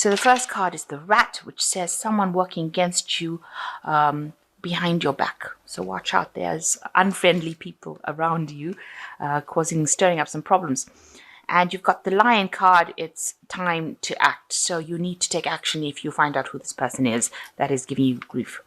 So the first card is the Rat, which says someone working against you behind your back. So watch out, there's unfriendly people around you stirring up some problems. And you've got the Lion card. It's time to act. So you need to take action if you find out who this person is that is giving you grief.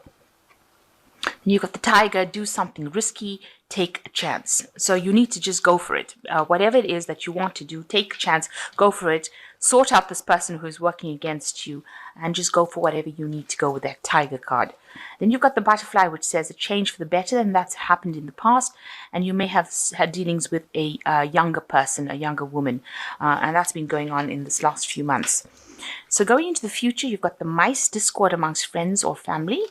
And you've got the Tiger. Do something risky. Take a chance. So you need to just go for it. Whatever it is that you want to do, take a chance. Go for it. Sort out this person who's working against you and just go for whatever you need to go with that Tiger card. Then you've got the Butterfly, which says a change for the better, and that's happened in the past. And you may have had dealings with a younger person, a younger woman, and that's been going on in this last few months. So going into the future, you've got the Mice, discord amongst friends or family,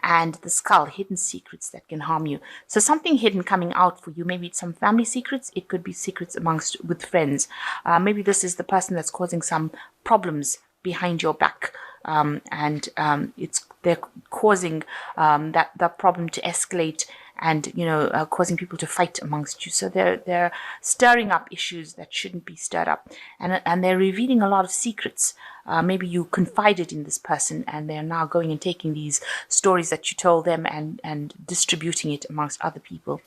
and the Skull, hidden secrets that can harm you. So something hidden coming out for you. Maybe it's some family secrets. It could be secrets with friends. Maybe this is the person that's causing some problems behind your back, and they're causing that problem to escalate, and causing people to fight amongst you. So they're stirring up issues that shouldn't be stirred up, and they're revealing a lot of secrets. Maybe you confided in this person, and they're now going and taking these stories that you told them and distributing it amongst other people.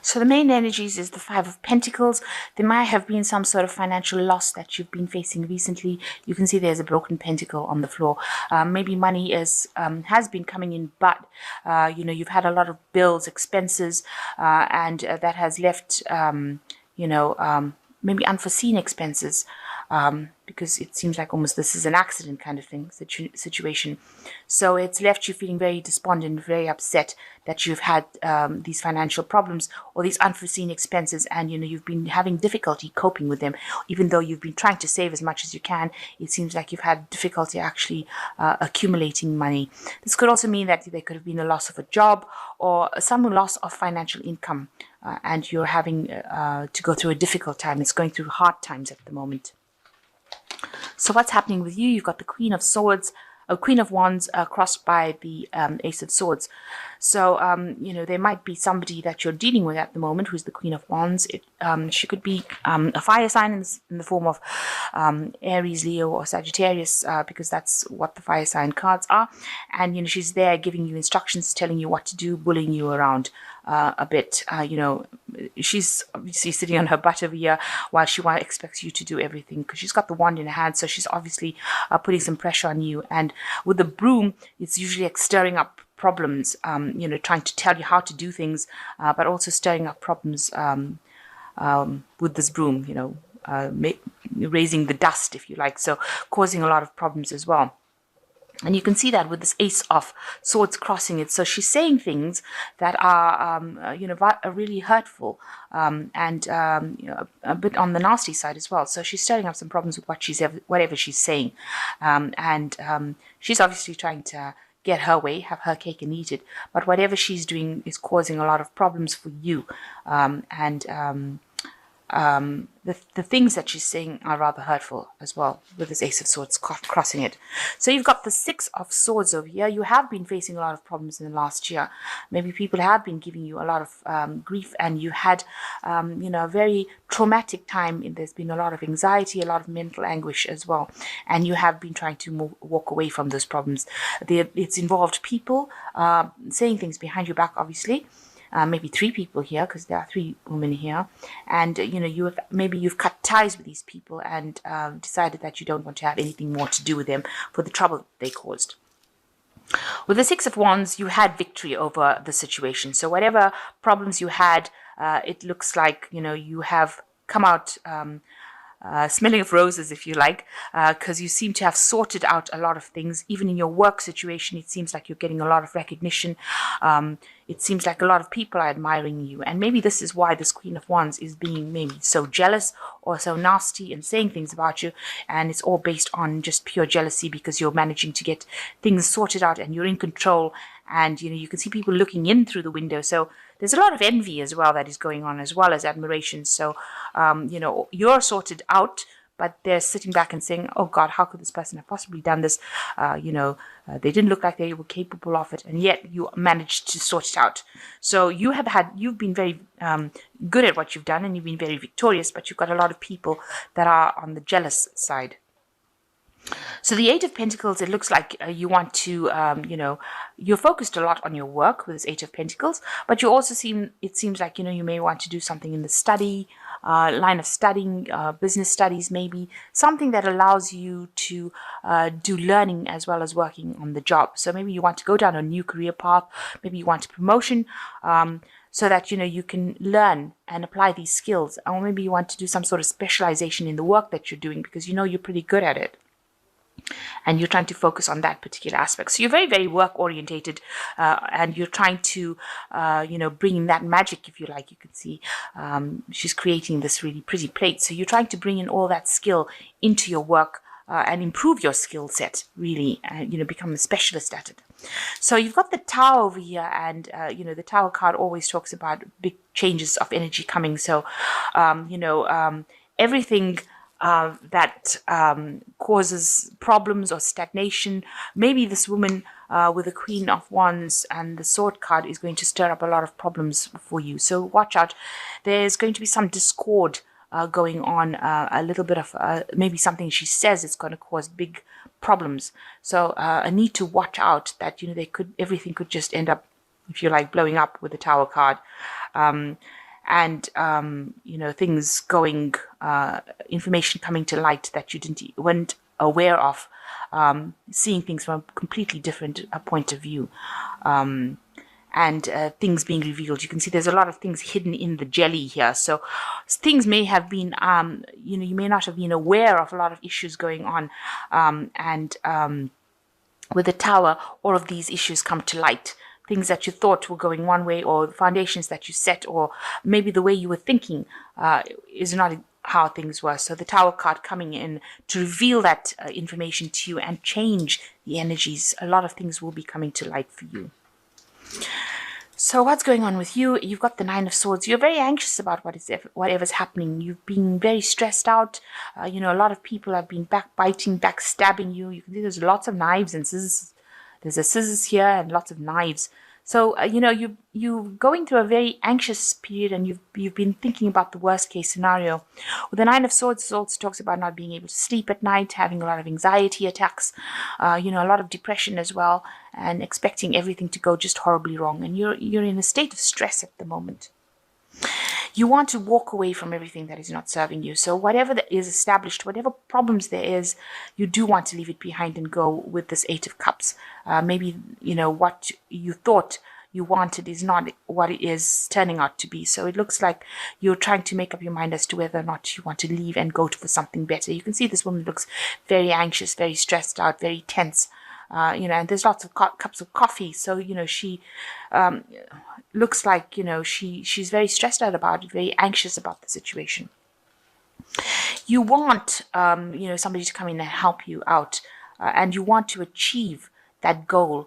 So the main energies is the Five of Pentacles. There might have been some sort of financial loss that you've been facing recently. You can see there's a broken pentacle on the floor. Maybe money has been coming in, but you've had a lot of bills, expenses, and that has left maybe unforeseen expenses, because it seems like almost this is an accident kind of thing situation. So it's left you feeling very despondent, very upset that you've had these financial problems or these unforeseen expenses, and you've been having difficulty coping with them. Even though you've been trying to save as much as you can, it seems like you've had difficulty actually accumulating money. This could also mean that there could have been a loss of a job or some loss of financial income, and you're having to go through a difficult time. It's going through hard times at the moment. So what's happening with you? You've got the Queen of Swords, Queen of Wands crossed by the Ace of Swords. So, there might be somebody that you're dealing with at the moment who's the Queen of Wands. She could be a fire sign in the form of Aries, Leo, or Sagittarius, because that's what the fire sign cards are. And, she's there giving you instructions, telling you what to do, bullying you around a bit. She's obviously sitting on her butt over here while she expects you to do everything, because she's got the wand in her hand. So she's obviously putting some pressure on you. And with the broom, it's usually like stirring up problems, trying to tell you how to do things, but also stirring up problems with this broom, raising the dust, if you like, so causing a lot of problems as well. And you can see that with this Ace of Swords crossing it. So she's saying things that are, really hurtful, and a bit on the nasty side as well. So she's stirring up some problems with whatever she's saying, and she's obviously trying to get her way, have her cake and eat it. But whatever she's doing is causing a lot of problems for you, the things that she's saying are rather hurtful as well, with this Ace of Swords crossing it. So you've got the Six of Swords over here. You have been facing a lot of problems in the last year. Maybe people have been giving you a lot of grief, and you had a very traumatic time. There's been a lot of anxiety, a lot of mental anguish as well, and you have been trying to walk away from those problems. It's involved people saying things behind your back, obviously. Maybe three people here, because there are three women here, and you've cut ties with these people and decided that you don't want to have anything more to do with them for the trouble that they caused. With the Six of Wands, you had victory over the situation. So whatever problems you had, it looks like you have come out smelling of roses, if you like, because you seem to have sorted out a lot of things. Even in your work situation, it seems like you're getting a lot of recognition. It seems like a lot of people are admiring you, and maybe this is why this Queen of Wands is being maybe so jealous or so nasty and saying things about you, and it's all based on just pure jealousy, because you're managing to get things sorted out and you're in control, and you can see people looking in through the window. So there's a lot of envy as well that is going on, as well as admiration. So you're sorted out, but they're sitting back and saying, oh God, how could this person have possibly done this? They didn't look like they were capable of it, and yet you managed to sort it out. So you've been very good at what you've done, and you've been very victorious, but you've got a lot of people that are on the jealous side. So the Eight of Pentacles, it looks like you want to, you're focused a lot on your work with this Eight of Pentacles, but you also it seems like, you may want to do something in the study, line of studying, business studies maybe, something that allows you to do learning as well as working on the job. So maybe you want to go down a new career path, maybe you want a promotion, so that, you can learn and apply these skills. Or maybe you want to do some sort of specialization in the work that you're doing because you're pretty good at it. And you're trying to focus on that particular aspect. So you're very, very work orientated, and you're trying to, bring in that magic, if you like. You can see she's creating this really pretty plate. So you're trying to bring in all that skill into your work and improve your skill set, really, and, become a specialist at it. So you've got the Tower over here, and, the Tower card always talks about big changes of energy coming. So, everything that causes problems or stagnation. Maybe this woman with the Queen of Wands and the Sword card is going to stir up a lot of problems for you. So watch out. There's going to be some discord going on, a little bit of maybe something she says is going to cause big problems. So I need to watch out that everything could just end up, if you like, blowing up with the Tower card. And things going, information coming to light that you weren't aware of, seeing things from a completely different point of view, and things being revealed. You can see there's a lot of things hidden in the jelly here. So things may have been, you may not have been aware of a lot of issues going on, and with the Tower, all of these issues come to light. Things that you thought were going one way, or the foundations that you set, or maybe the way you were thinking is not how things were. So the Tower card coming in to reveal that information to you and change the energies. A lot of things will be coming to light for you. So what's going on with you? You've got the Nine of Swords. You're very anxious about whatever's happening. You've been very stressed out. A lot of people have been backbiting, backstabbing you. You can see there's lots of knives and scissors. There's a scissors here and lots of knives. So, you're going through a very anxious period, and you've been thinking about the worst case scenario. With the Nine of Swords, it also talks about not being able to sleep at night, having a lot of anxiety attacks, a lot of depression as well, and expecting everything to go just horribly wrong. And you're in a state of stress at the moment. You want to walk away from everything that is not serving you. So whatever that is established, whatever problems there is, you do want to leave it behind and go with this Eight of Cups. Maybe, what you thought you wanted is not what it is turning out to be. So it looks like you're trying to make up your mind as to whether or not you want to leave and go for something better. You can see this woman looks very anxious, very stressed out, very tense. And there's lots of cups of coffee. So, she looks like, she's very stressed out about it, very anxious about the situation. You want, somebody to come in and help you out, and you want to achieve that goal.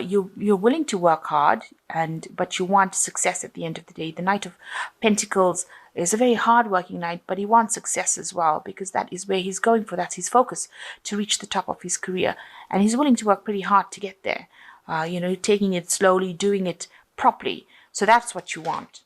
You're willing to work hard, but you want success at the end of the day. The Knight of Pentacles is a very hard-working knight, but he wants success as well, because that is where he's going for. That's his focus, to reach the top of his career. And he's willing to work pretty hard to get there. Taking it slowly, doing it properly. So that's what you want.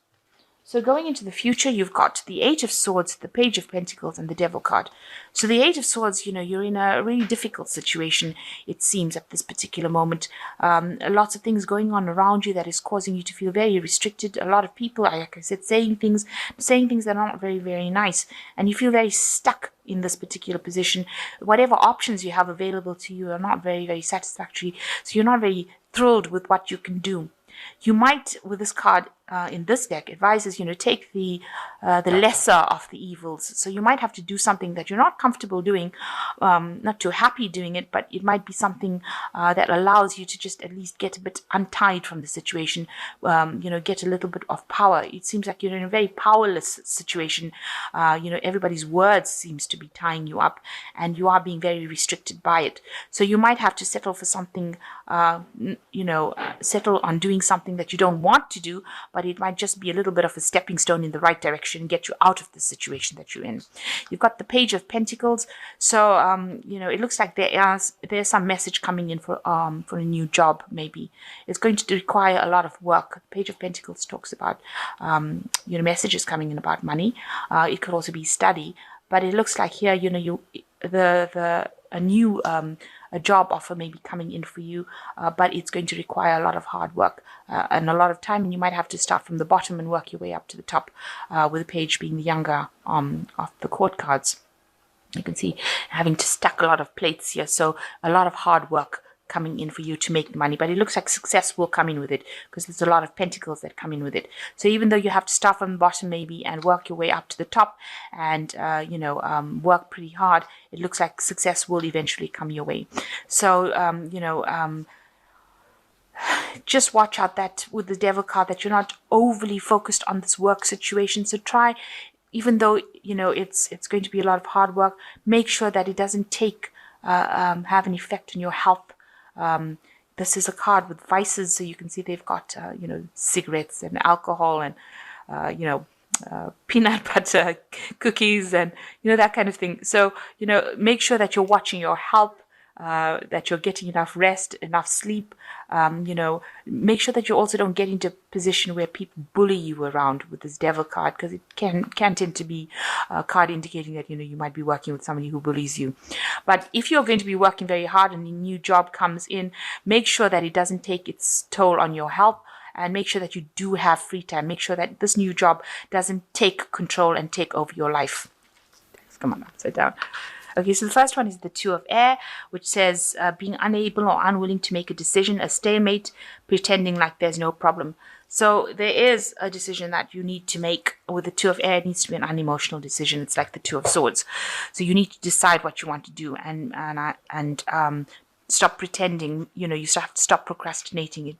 So going into the future, you've got the Eight of Swords, the Page of Pentacles, and the Devil card. So the Eight of Swords, you're in a really difficult situation, it seems, at this particular moment. Lots of things going on around you that is causing you to feel very restricted. A lot of people, like I said, saying things that are not very, very nice. And you feel very stuck in this particular position. Whatever options you have available to you are not very, very satisfactory. So you're not very thrilled with what you can do. You might, with this card in this deck, advises take the lesser of the evils. So you might have to do something that you're not comfortable doing, not too happy doing it, but it might be something that allows you to just at least get a bit untied from the situation, get a little bit of power. It seems like you're in a very powerless situation. Everybody's words seems to be tying you up, and you are being very restricted by it. So you might have to settle for something, settle on doing something that you don't want to do, but but it might just be a little bit of a stepping stone in the right direction and get you out of the situation that you're in. You've got the Page of Pentacles. So, it looks like there's some message coming in for a new job, maybe. It's going to require a lot of work. The Page of Pentacles talks about, messages coming in about money. It could also be study. But it looks like here, a job offer may be coming in for you, but it's going to require a lot of hard work and a lot of time, and you might have to start from the bottom and work your way up to the top, with the Page being the younger of the court cards. You can see having to stack a lot of plates here, so a lot of hard work coming in for you to make money, but it looks like success will come in with it because there's a lot of pentacles that come in with it. So even though you have to start from the bottom maybe and work your way up to the top and work pretty hard, it looks like success will eventually come your way. So just watch out that with the Devil card that you're not overly focused on this work situation. So try, even though it's going to be a lot of hard work, make sure that it doesn't have an effect on your health. This is a card with vices, so you can see they've got cigarettes and alcohol and peanut butter cookies and that kind of thing. So make sure that you're watching your health, that you're getting enough rest, enough sleep. Make sure that you also don't get into a position where people bully you around with this Devil card, because it can tend to be a card indicating that you might be working with somebody who bullies you. But if you're going to be working very hard and a new job comes in, make sure that it doesn't take its toll on your health, and make sure that you do have free time. Make sure that this new job doesn't take control and take over your life. Come on, upside down. Okay, so the first one is the Two of Air, which says being unable or unwilling to make a decision, a stalemate, pretending like there's no problem. So there is a decision that you need to make. With the Two of Air, it needs to be an unemotional decision. It's like the Two of Swords. So you need to decide what you want to do and stop pretending. You have to stop procrastinating.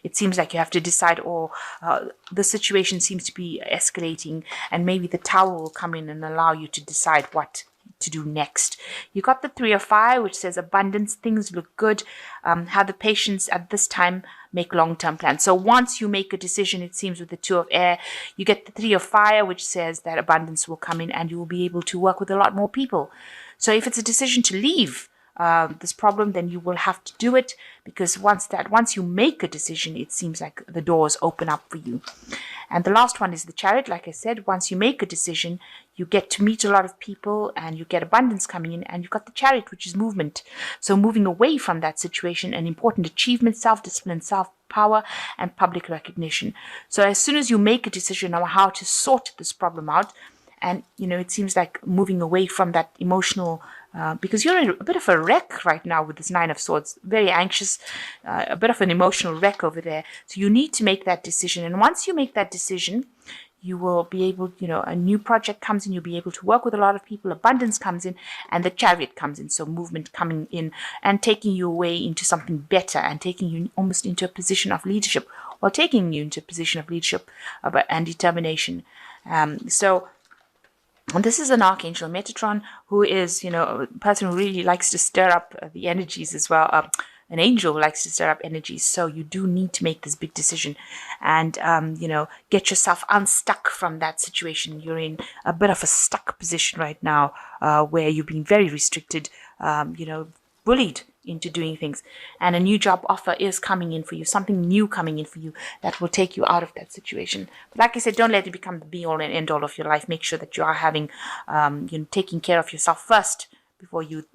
It seems like you have to decide, the situation seems to be escalating, and maybe the Tower will come in and allow you to decide what to do next. You got the Three of Fire, which says abundance, things look good, have the patience at this time, make long-term plans. So once you make a decision, it seems with the Two of Air, you get the Three of Fire, which says that abundance will come in and you will be able to work with a lot more people. So if it's a decision to leave this problem, then you will have to do it, because once you make a decision, it seems like the doors open up for you. And the last one is the Chariot. Like I said, once you make a decision, you get to meet a lot of people and you get abundance coming in, and you've got the Chariot, which is movement. So moving away from that situation, an important achievement, self-discipline, self-power, and public recognition. So as soon as you make a decision on how to sort this problem out, and it seems like moving away from that emotional, because you're in a bit of a wreck right now with this Nine of Swords, very anxious, a bit of an emotional wreck over there. So you need to make that decision. And once you make that decision, you will be able, a new project comes in, you'll be able to work with a lot of people, abundance comes in, and the Chariot comes in. So movement coming in and taking you away into something better, and taking you almost into a position of leadership, or taking you into a position of leadership and determination. And this is an Archangel Metatron, who is, a person who really likes to stir up the energies as well. An angel who likes to stir up energies. So you do need to make this big decision and, get yourself unstuck from that situation. You're in a bit of a stuck position right now, where you've been very restricted, bullied into doing things, and a new job offer is coming in for you, something new coming in for you that will take you out of that situation. But like I said, don't let it become the be all and end all of your life. Make sure that you are having, taking care of yourself first before you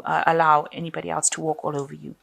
allow anybody else to walk all over you.